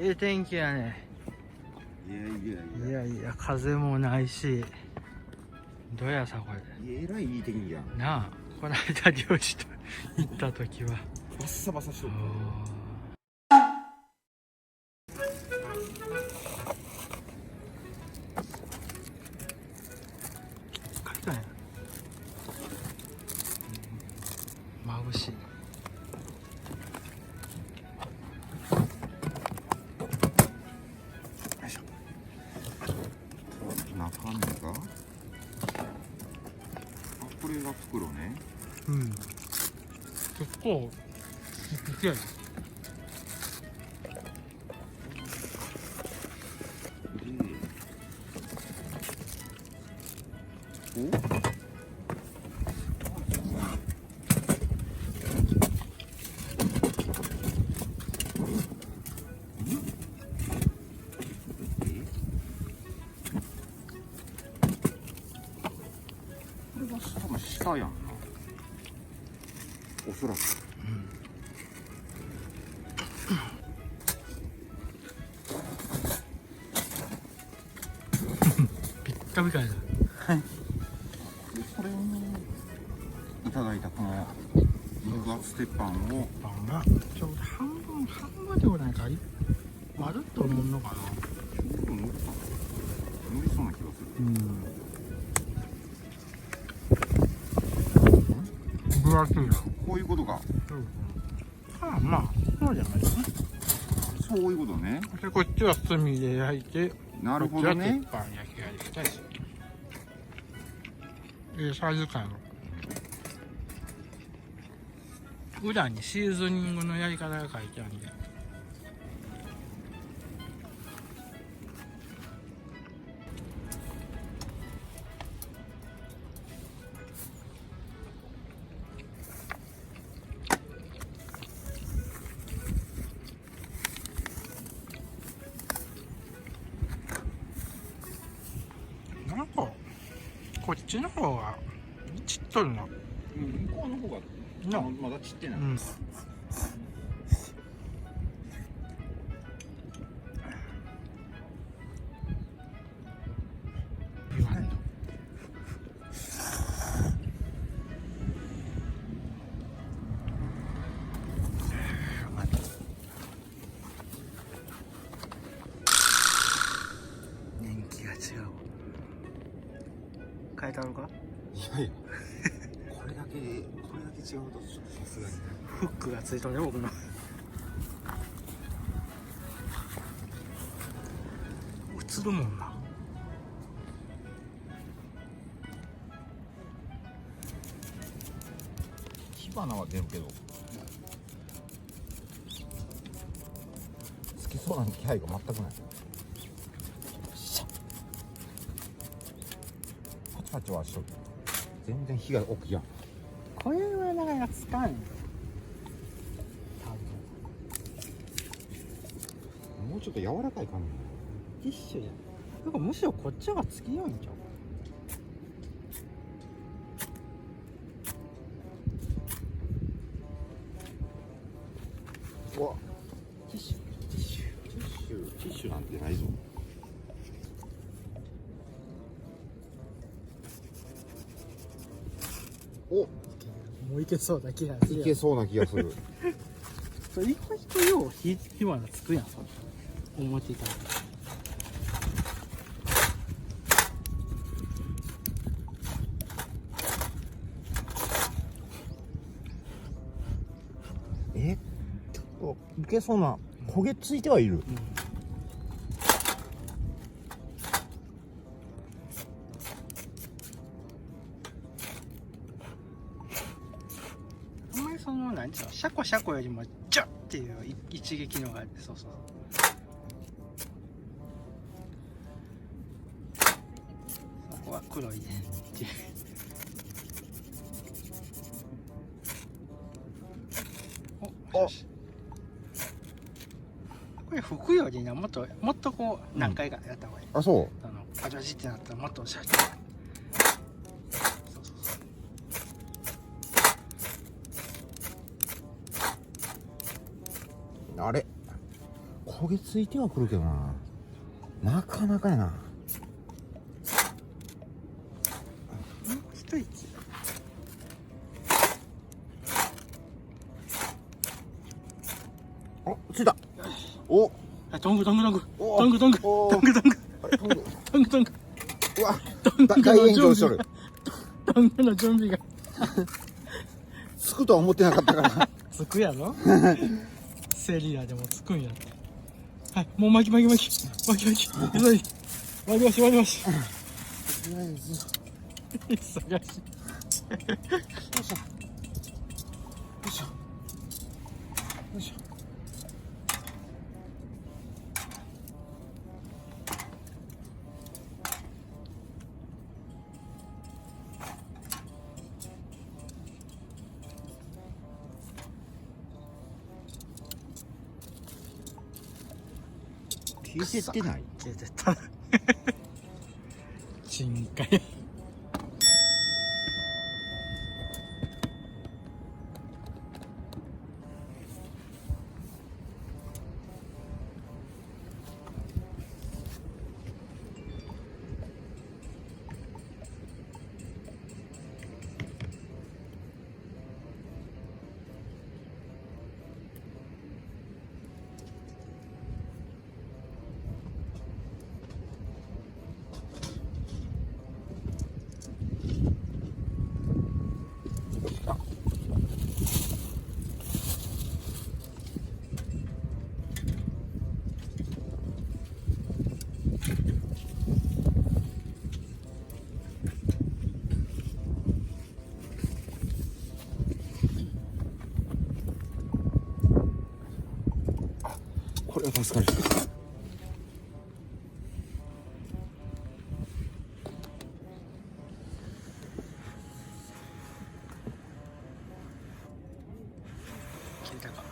ええ天気やね。いやいや風もないし、どうやさこれ。えらいいい天気やん。なあ、この間漁師と行った時はバッサバサしとる。書いたんや。眩しい。中身が、これが袋ね。うん。結構ちっちゃい。これが多分下やんな、おそらく。ピッカピカやな。はい。それにいただいたこの肉厚鉄板を、パンがちょうど半分でもないかい。まるっと乗んのかな。乗りそうな気がする。分厚いな。こういうことか。まあそうじゃないですね。そういうことね。でこっちは炭で焼いて、なるほどね。こっちは鉄板焼きやりしたいし。サイズ感の裏にシーズニングのやり方が書いてあるんで。なんかこっちの方がちっとるな。向こうの方がまだちってない。年季が違う。変えたのか。いやいや、これだけ違うとちょっとさすがに。フックがついたね僕の。映るもんな。火花は出るけど、つきそうな気配が全くない。パチパチはしとる。全然火が大きいやん。これはなかなかつかんよ。もうちょっと柔らかい感ティッシュじゃん。なんかむしろこっちがつきようにちゃう。じ。うわ、ティッシュティッシュなんてないぞ。お、もういけそうな気がする。いけそうな気がする。そう意外とよう火花つくやん。思ってた。ちょっといけそうな、焦げついてはいる。あんまりその何ていうの、シャコシャコよりもジャッっていう一撃のがあって、そうそう。そこは黒いねっていう。お、よし。これ拭くよりな、もっとこう何回かやった方がいい。あ、そう。パチパチってなったらもっとシャッと。あれ、焦焦げついてはくるけどな、なかなかやな。一息。あ、ついた。お、はい、トングトングトングおトングトングおトングトングあれトング。トングトングうわ、トング大炎上のしとる。トングの準備がつくとは思ってなかったからつくやろセリアでもつくんやって。はい、もう巻き急いで巻きし巻きしとりあえず忙しよいしょよいしょよいしょ。消えてない。消えてった深海。これは助かる。消えたか。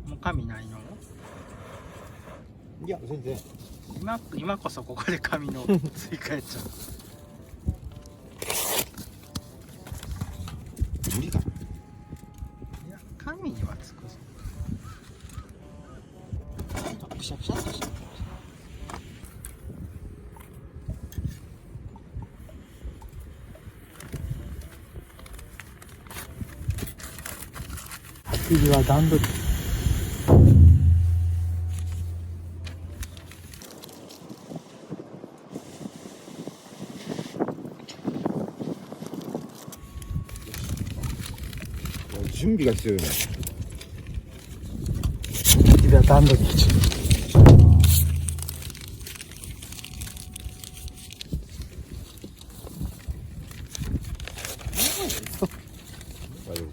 もう紙ないの？いや、全然。今こそここで紙の追加やっちゃう。無理かな。いや、紙にはつくぞ。ピシャピシャっとしてる。次は段取り。準備が必要よね。次は段取り。大丈夫。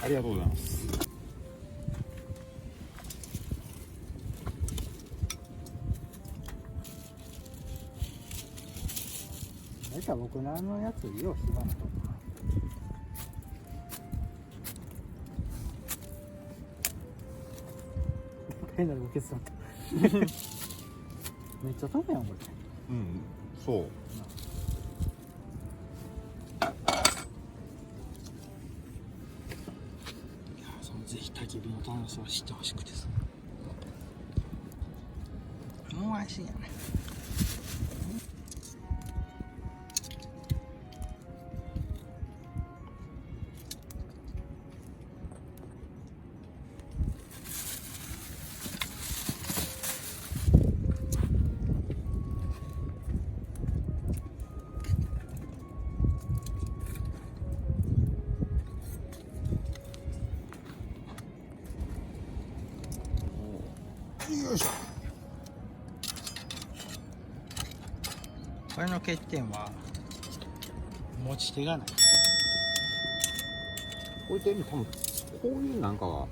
ありがとうございます。大体僕のやつようしばなと。変な動きする。めっちゃ飛ぶやんこれ。うん、そう。ぜひ焚き火の楽しさを知ってほしくてさ。もう安心やね。よいしょ。これの欠点は持ち手がない。これで多分こういうなんかが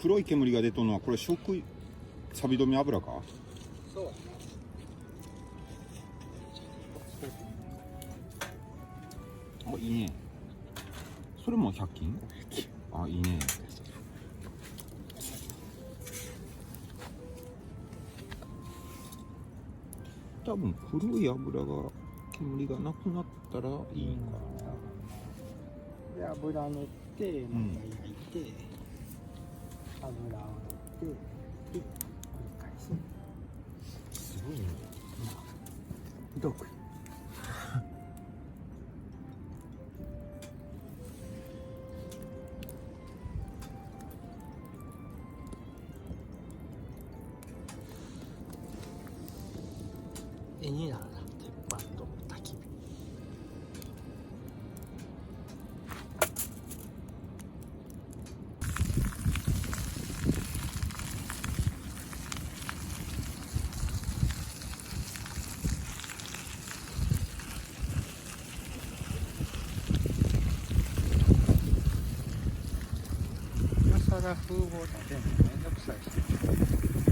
黒い煙が出とるのはこれ錆錆止め油か。そう。あ、いいね。それも100均？あ、いいね。多分黒い油が煙がなくなったらいいかな。で油塗ってまた焼いて、油を塗ってで繰り返す。すごいね。どく絵になるな、鉄板と焚き火。今更風貌立てんのめんどくさいし。